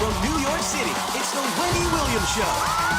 From New York City, it's the Wendy Williams Show.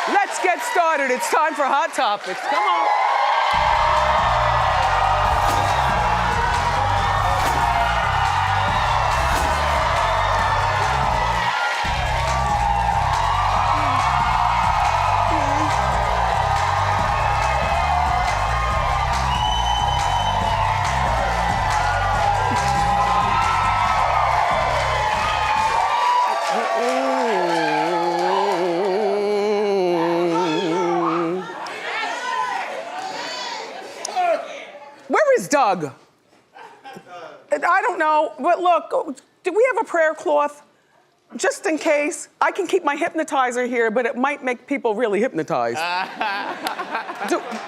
Let's get started. It's time for Hot Topics. Come on. Doug. I don't know, but look, do we have a prayer cloth? Just in case. I can keep my hypnotizer here, but it might make people really hypnotized.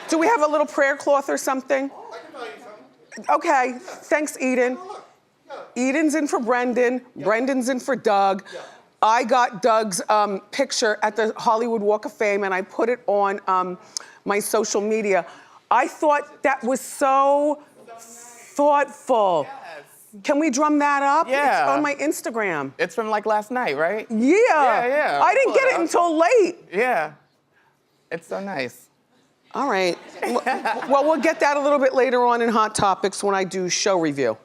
Do we have a little prayer cloth or something? I can tell you something. Okay, thanks, Eden. Eden's in for Brendan, Brendan's in for Doug. I got Doug's picture at the Hollywood Walk of Fame and I put it on my social media. I thought that was so thoughtful. Yes. Can we drum that up? Yeah. It's on my Instagram. It's from like last night, right? Yeah. Yeah. I didn't get it until late. Yeah. It's so nice. All right. Well, we'll get that a little bit later on in Hot Topics when I do show review.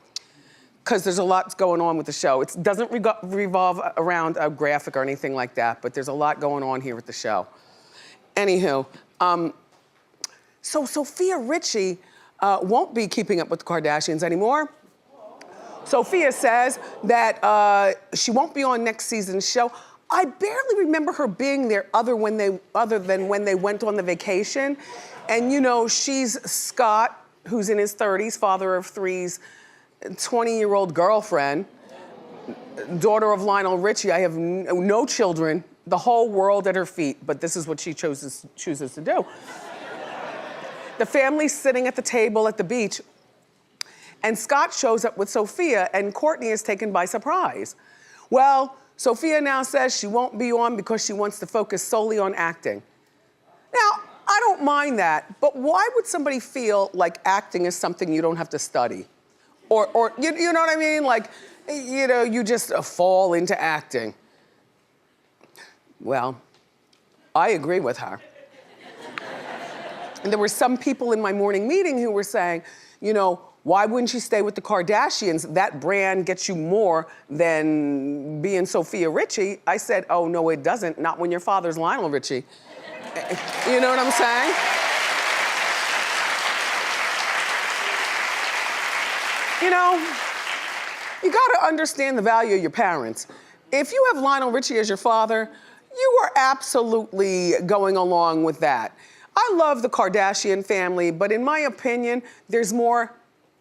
Because there's a lot going on with the show. It doesn't revolve around a graphic or anything like that, but there's a lot going on here with the show. Anywho, so Sofia Richie won't be keeping up with the Kardashians anymore. Sofia says that she won't be on next season's show. I barely remember her being there other than when they went on the vacation. And you know, she's Scott, who's in his 30s, father of three's 20-year-old girlfriend, daughter of Lionel Richie. I have no children, the whole world at her feet, but this is what she chooses to do. The family's sitting at the table at the beach, and Scott shows up with Sofia, and Courtney is taken by surprise. Well, Sofia now says she won't be on because she wants to focus solely on acting. Now, I don't mind that, but why would somebody feel like acting is something you don't have to study? Or you know what I mean? Like, you know, you just fall into acting. Well, I agree with her. And there were some people in my morning meeting who were saying, you know, why wouldn't you stay with the Kardashians? That brand gets you more than being Sofia Richie. I said, oh, no, it doesn't. Not when your father's Lionel Richie. You know what I'm saying? You know, you gotta understand the value of your parents. If you have Lionel Richie as your father, you are absolutely going along with that. I love the Kardashian family, but in my opinion, there's more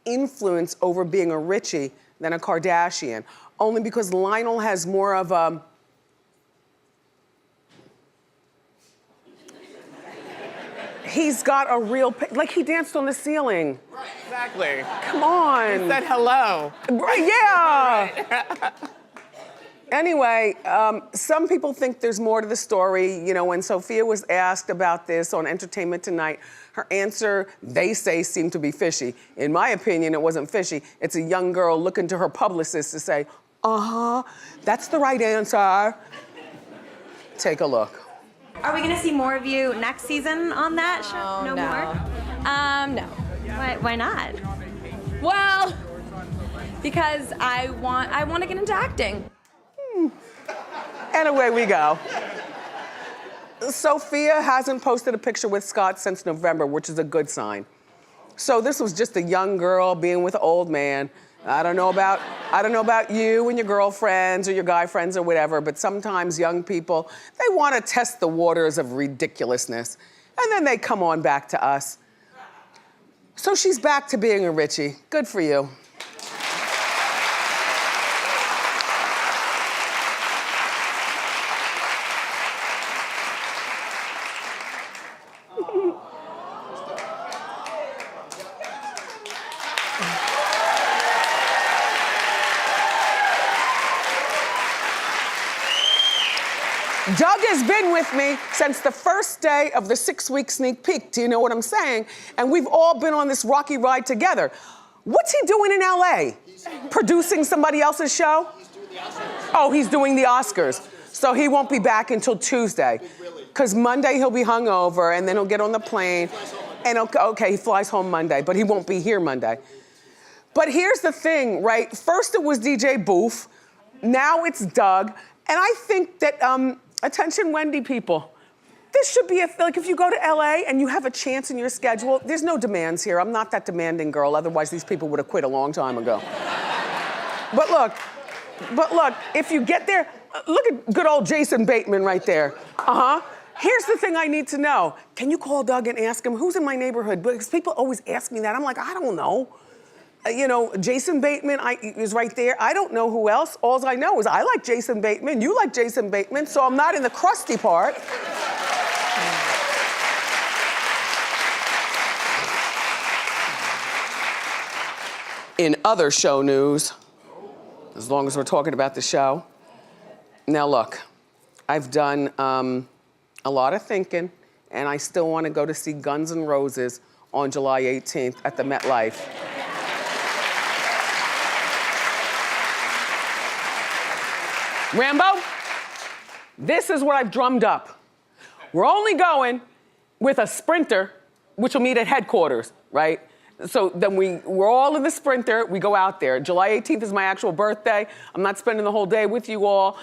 influence over being a Richie than a Kardashian, only because Lionel has more of a... He's got a real, like he danced on the ceiling. Right, exactly. Come on. He said hello. Yeah. Right. Anyway, some people think there's more to the story. You know, when Sofia was asked about this on Entertainment Tonight, her answer, they say, seemed to be fishy. In my opinion, it wasn't fishy. It's a young girl looking to her publicist to say, uh-huh, that's the right answer. Take a look. Are we gonna see more of you next season on that show? Oh, no no. more? No. Why not? Well, because I want to get into acting. And away we go. Sofia hasn't posted a picture with Scott since November, which is a good sign. So this was just a young girl being with an old man. I don't know about you and your girlfriends or your guy friends or whatever, but sometimes young people, they want to test the waters of ridiculousness. And then they come on back to us. So she's back to being a Richie. Good for you. Doug has been with me since the first day of the 6-week sneak peek. Do you know what I'm saying? And we've all been on this rocky ride together. What's he doing in LA? Producing somebody else's show? He's doing the Oscars. Oh, he's doing the Oscars. So he won't be back until Tuesday. Because Monday he'll be hungover and then he'll get on the plane. And okay, he flies home Monday, but he won't be here Monday. But here's the thing, right? First it was DJ Boof, now it's Doug. And I think that, attention Wendy people, this should be like if you go to LA and you have a chance in your schedule, there's no demands here. I'm not that demanding girl, otherwise these people would have quit a long time ago. But look, if you get there, look at good old Jason Bateman right there. Here's the thing I need to know. Can you call Doug and ask him who's in my neighborhood? Because people always ask me that. I'm like, I don't know. You know, Jason Bateman is right there. I don't know who else. All I know is I like Jason Bateman. You like Jason Bateman, so I'm not in the crusty part. In other show news, as long as we're talking about the show. Now look, I've done a lot of thinking, and I still want to go to see Guns N' Roses on July 18th at the MetLife. Rambo, this is what I've drummed up. We're only going with a Sprinter, which will meet at headquarters, right? So then we're all in the Sprinter, we go out there. July 18th is my actual birthday. I'm not spending the whole day with you all.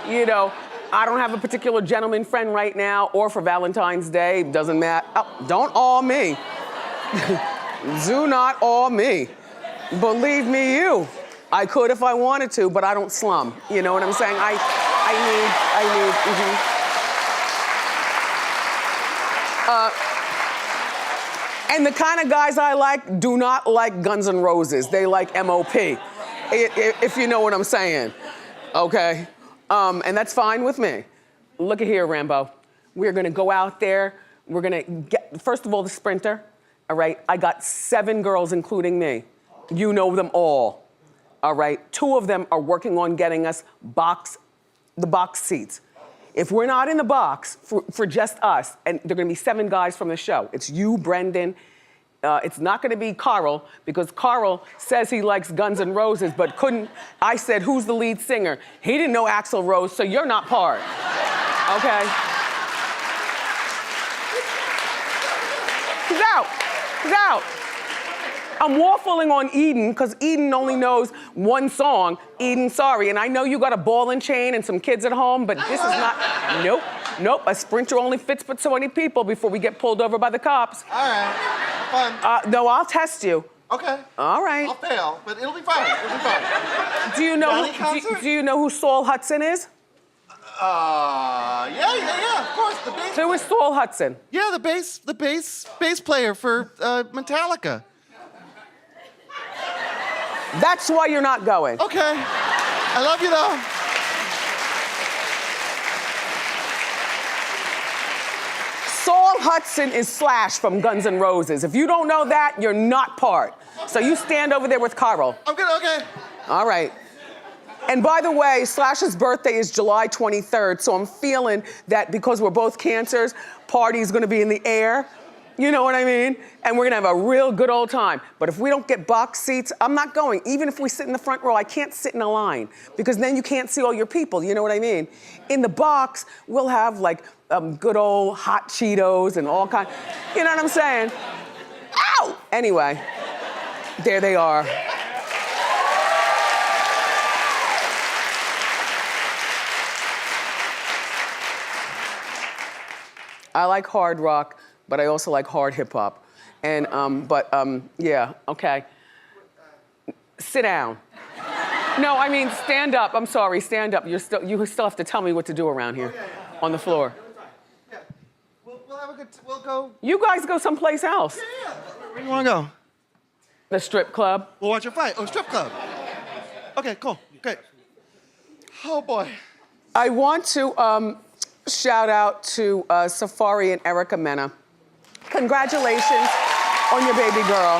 You know, I don't have a particular gentleman friend right now, or for Valentine's Day, doesn't matter. Oh, don't awe me. Do not awe me. Believe me, you. I could if I wanted to, but I don't slum. You know what I'm saying? I need. And the kind of guys I like do not like Guns N' Roses. They like MOP, if you know what I'm saying, okay? And that's fine with me. Look at here, Rambo. We're gonna go out there. We're gonna get, first of all, the Sprinter, all right? I got 7 girls, including me. You know them all. All right, 2 of them are working on getting us the box seats. If we're not in the box for just us, and there are gonna be 7 guys from the show. It's you, Brendan. It's not gonna be Carl, because Carl says he likes Guns N' Roses, but couldn't. I said, who's the lead singer? He didn't know Axl Rose, so you're not part, okay? He's out, he's out. I'm waffling on Eden, because Eden only knows one song, Eden, sorry. And I know you got a ball and chain and some kids at home, but this is not, nope. A Sprinter only fits but so many people before we get pulled over by the cops. All right, have fun. No, I'll test you. Okay. All right. I'll fail, but it'll be fine, it'll be fine. Do you know who Saul Hudson is? Yeah, of course, the bass. Who is Saul Hudson? Yeah, the bass player for Metallica. That's why you're not going. Okay, I love you though. Saul Hudson is Slash from Guns N' Roses. If you don't know that, you're not part. So you stand over there with Carl. I'm good, okay. All right. And by the way, Slash's birthday is July 23rd, so I'm feeling that because we're both Cancers, party's gonna be in the air. You know what I mean? And we're gonna have a real good old time. But if we don't get box seats, I'm not going. Even if we sit in the front row, I can't sit in a line because then you can't see all your people, you know what I mean? In the box, we'll have like good old hot Cheetos and all kinds, you know what I'm saying? Ow! Anyway, there they are. I like hard rock, but I also like hard hip hop. And, yeah, okay. Sit down. No, I mean, stand up. I'm sorry, stand up. You still have to tell me what to do around here on the floor. Yeah. We'll have a good, we'll go. You guys go someplace else. Yeah. Where do you want to go? The strip club. We'll watch a fight. Oh, strip club. Okay, cool, great. Oh boy. I want to shout out to Safaree and Erica Mena. Congratulations on your baby girl.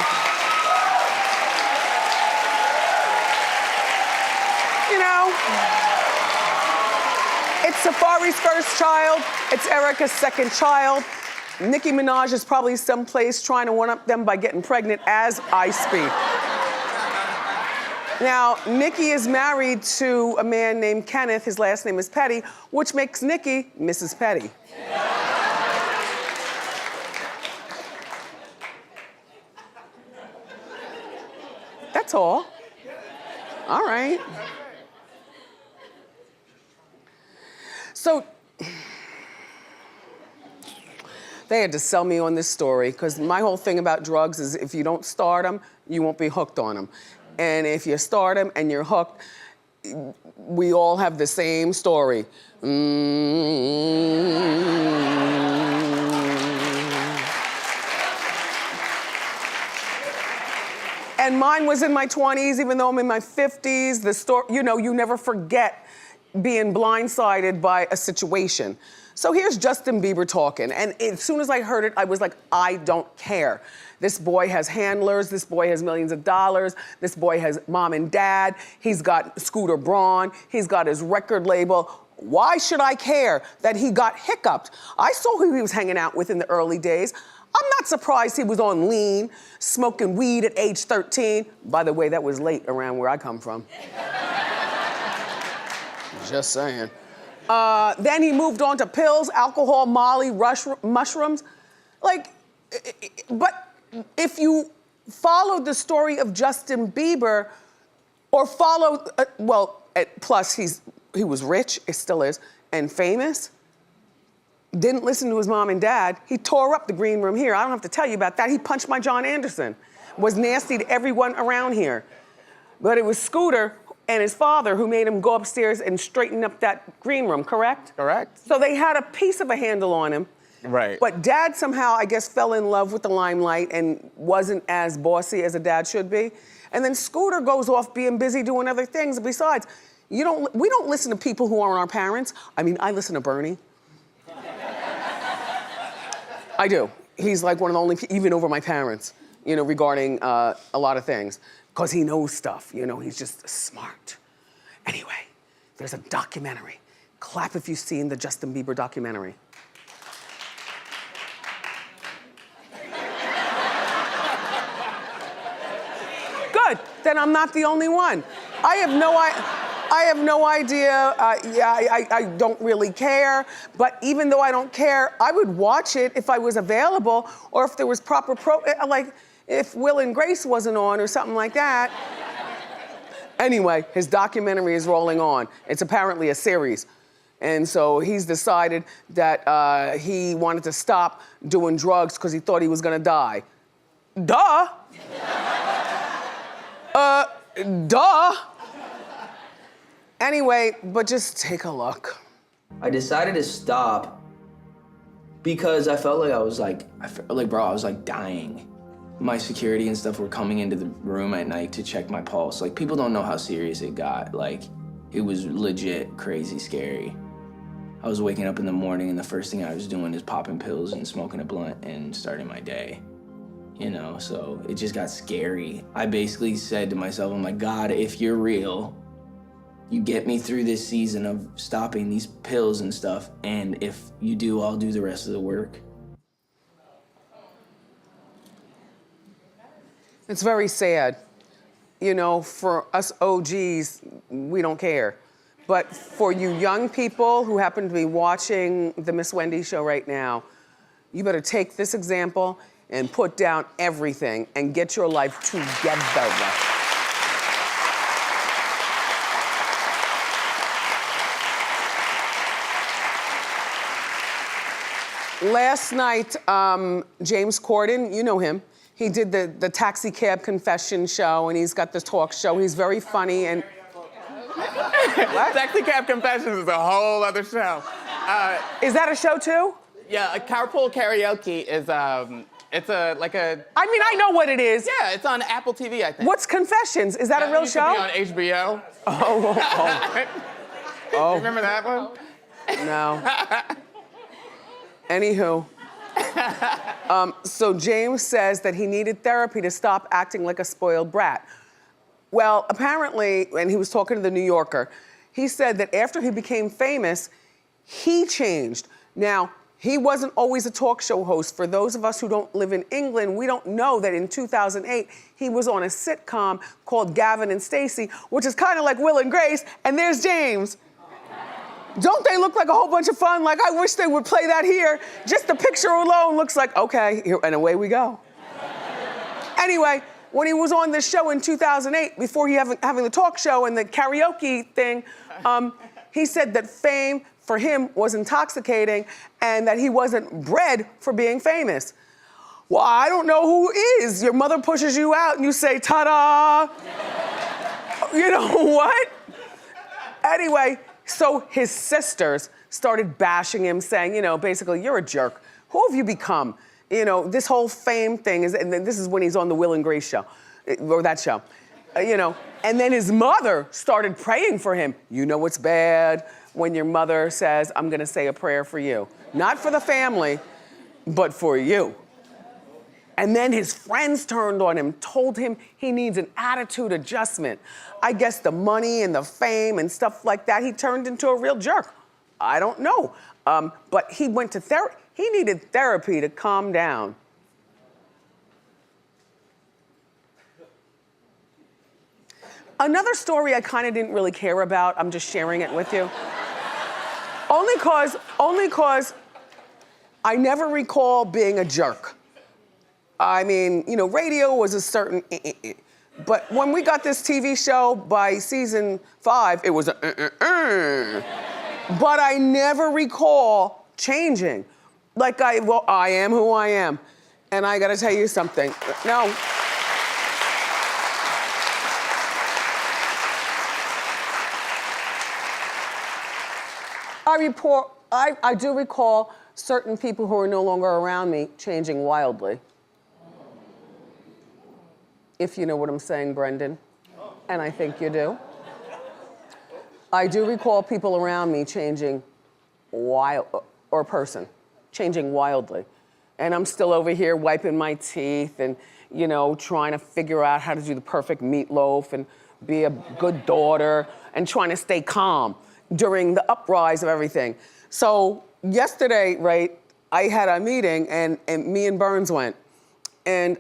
You know, it's Safaree's first child, it's Erica's second child. Nicki Minaj is probably someplace trying to one-up them by getting pregnant as I speak. Now, Nicki is married to a man named Kenneth. His last name is Petty, which makes Nicki Mrs. Petty. That's all. All right. So, they had to sell me on this story because my whole thing about drugs is if you don't start them, you won't be hooked on them. And if you start them and you're hooked, we all have the same story. And mine was in my 20s, even though I'm in my 50s. The story, you know, you never forget being blindsided by a situation. So here's Justin Bieber talking, and as soon as I heard it, I was like, I don't care. This boy has handlers, this boy has millions of dollars, this boy has mom and dad, he's got Scooter Braun, he's got his record label. Why should I care that he got hiccuped? I saw who he was hanging out with in the early days. I'm not surprised he was on lean, smoking weed at age 13. By the way, that was late around where I come from. Just saying. Then he moved on to pills, alcohol, Molly, mushrooms. Like, but if you followed the story of Justin Bieber or followed, plus he was rich, it still is, and famous, didn't listen to his mom and dad. He tore up the green room here. I don't have to tell you about that. He punched my John Anderson, was nasty to everyone around here. But it was Scooter and his father who made him go upstairs and straighten up that green room, correct? Correct. So they had a piece of a handle on him. Right. But dad somehow, I guess, fell in love with the limelight and wasn't as bossy as a dad should be. And then Scooter goes off being busy doing other things. Besides, we don't listen to people who aren't our parents. I mean, I listen to Bernie. I do. He's like one of the only, even over my parents, you know, regarding a lot of things. Because he knows stuff, you know, he's just smart. Anyway, there's a documentary. Clap if you've seen the Justin Bieber documentary. Good, then I'm not the only one. I have no idea, I don't really care, but even though I don't care, I would watch it if I was available or if there was proper like, if Will and Grace wasn't on or something like that. Anyway, his documentary is rolling on. It's apparently a series. And so he's decided that he wanted to stop doing drugs because he thought he was gonna die. Duh. Duh. Anyway, but just take a look. I decided to stop because I felt like I was like dying. My security and stuff were coming into the room at night to check my pulse. Like, people don't know how serious it got. Like, it was legit crazy scary. I was waking up in the morning and the first thing I was doing is popping pills and smoking a blunt and starting my day. You know, so it just got scary. I basically said to myself, I'm like, God, if you're real, you get me through this season of stopping these pills and stuff, and if you do, I'll do the rest of the work. It's very sad. You know, for us OGs, we don't care. But for you young people who happen to be watching the Miss Wendy show right now, you better take this example and put down everything and get your life together. Last night, James Corden, you know him. He did the taxi cab confession show, and he's got this talk show. He's very funny and. Taxi Cab Confessions is a whole other show. Is that a show too? Yeah, a carpool karaoke is it's a like a. I mean, I know what it is. Yeah, it's on Apple TV, I think. What's Confessions? Is that a real It used show? to be on HBO. Oh. Remember that one? No. Anywho. So James says that he needed therapy to stop acting like a spoiled brat. Well, apparently, and he was talking to the New Yorker, he said that after he became famous, he changed. Now, he wasn't always a talk show host. For those of us who don't live in England, we don't know that in 2008, he was on a sitcom called Gavin and Stacey, which is kind of like Will and Grace, and there's James. Don't they look like a whole bunch of fun? Like, I wish they would play that here. Just the picture alone looks like, okay, here, and away we go. Anyway, when he was on this show in 2008, before he having the talk show and the karaoke thing, he said that fame for him was intoxicating and that he wasn't bred for being famous. Well, I don't know who is. Your mother pushes you out and you say, ta-da. You know what? Anyway, so his sisters started bashing him, saying, you know, basically, you're a jerk. Who have you become? You know, this whole fame thing is, and this is when he's on the Will and Grace show, or that show, you know. And then his mother started praying for him. You know what's bad when your mother says, I'm gonna say a prayer for you. Not for the family, but for you. And then his friends turned on him, told him he needs an attitude adjustment. I guess the money and the fame and stuff like that, he turned into a real jerk. I don't know. But he went to therapy. He needed therapy to calm down. Another story I kind of didn't really care about, I'm just sharing it with you. Only cause I never recall being a jerk. I mean, you know, radio was a certain, but when we got this TV show by season 5, it was a, but I never recall changing. Like I am who I am. And I gotta tell you something. No. I do recall certain people who are no longer around me changing wildly. If you know what I'm saying, Brendan. And I think you do. I do recall people around me changing changing wildly. And I'm still over here wiping my teeth and, you know, trying to figure out how to do the perfect meatloaf and be a good daughter and trying to stay calm during the uprise of everything. So yesterday, right, I had a meeting and me and Burns went. And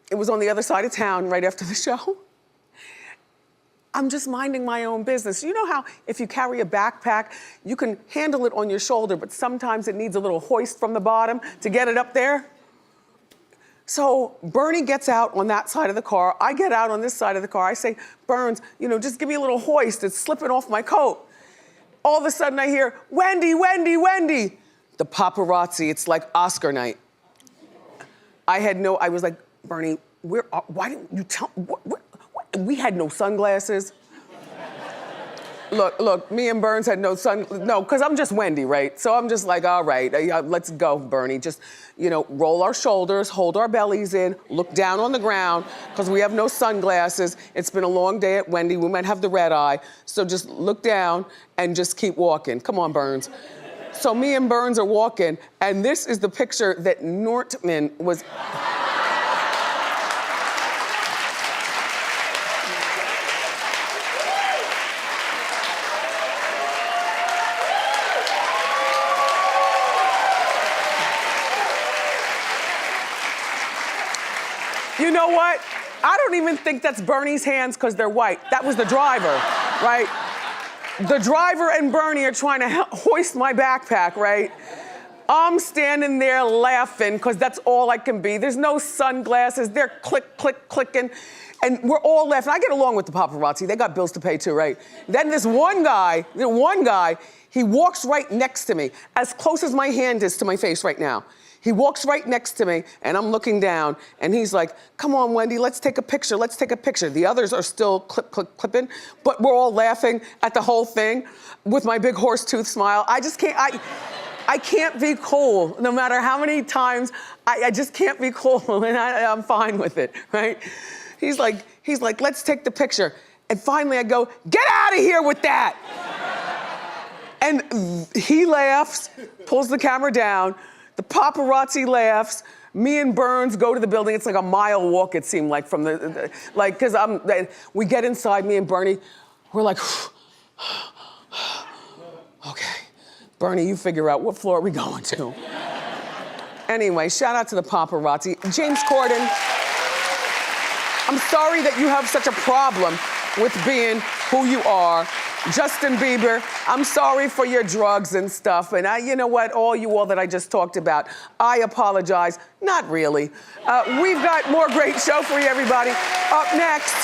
it was on the other side of town right after the show. I'm just minding my own business. You know how if you carry a backpack, you can handle it on your shoulder, but sometimes it needs a little hoist from the bottom to get it up there? So Bernie gets out on that side of the car. I get out on this side of the car. I say, Burns, you know, just give me a little hoist. It's slipping off my coat. All of a sudden I hear, Wendy, Wendy, Wendy. The paparazzi, it's like Oscar night. I was like, Bernie, why didn't you tell, we had no sunglasses. Look, me and Burns had no because I'm just Wendy, right? So I'm just like, all right, let's go, Bernie. Just, you know, roll our shoulders, hold our bellies in, look down on the ground, because we have no sunglasses. It's been a long day at Wendy. We might have the red eye. So just look down and just keep walking. Come on, Burns. So me and Burns are walking, and this is the picture that Nortman was. You know what? I don't even think that's Bernie's hands because they're white. That was the driver, right? The driver and Bernie are trying to hoist my backpack, right? I'm standing there laughing because that's all I can be. There's no sunglasses. They're clicking. And we're all laughing. I get along with the paparazzi. They got bills to pay too, right? Then this one guy, he walks right next to me, as close as my hand is to my face right now. He walks right next to me, and I'm looking down, and he's like, come on, Wendy, let's take a picture. The others are still clipping, but we're all laughing at the whole thing with my big horse tooth smile. I just can't, I can't be cool, no matter how many times, I just can't be cool, and I'm fine with it, right? He's like, let's take the picture. And finally I go, get out of here with that. And he laughs, pulls the camera down, the paparazzi laughs, me and Burns go to the building. It's like a mile walk, it seemed like, from cause we get inside, me and Bernie, we're like, okay, Bernie, you figure out what floor are we going to. Anyway, shout out to the paparazzi. James Corden, I'm sorry that you have such a problem with being who you are. Justin Bieber, I'm sorry for your drugs and stuff. And you know what, all that I just talked about, I apologize. Not really. We've got more great show for you, everybody. Up next,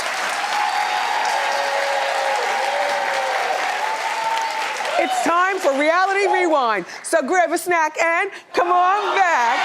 it's time for Reality Rewind. So grab a snack and come on back.